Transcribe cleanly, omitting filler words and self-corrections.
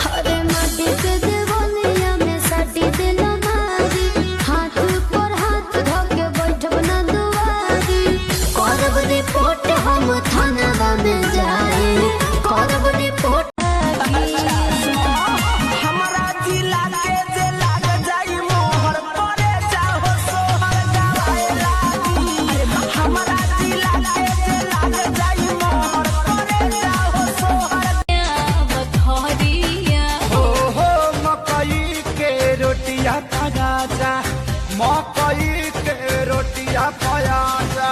हरे माटी के देवलिया में साटी दिला मारी, हाथ पर हाथ धके बैठब ना दुआरी। करब रिपोर्ट हम थाना में जाए, करब रिपोर्ट। हमरा जिला के जे लाग जाई मोहर परे जाहो सोहर गवाए लागी। हमरा जिला के जे लाग जाई मोहर परे जाहो सोहर बथरिया हो मकई के रोटिया खा जा, मकई के रोटिया खाया जा।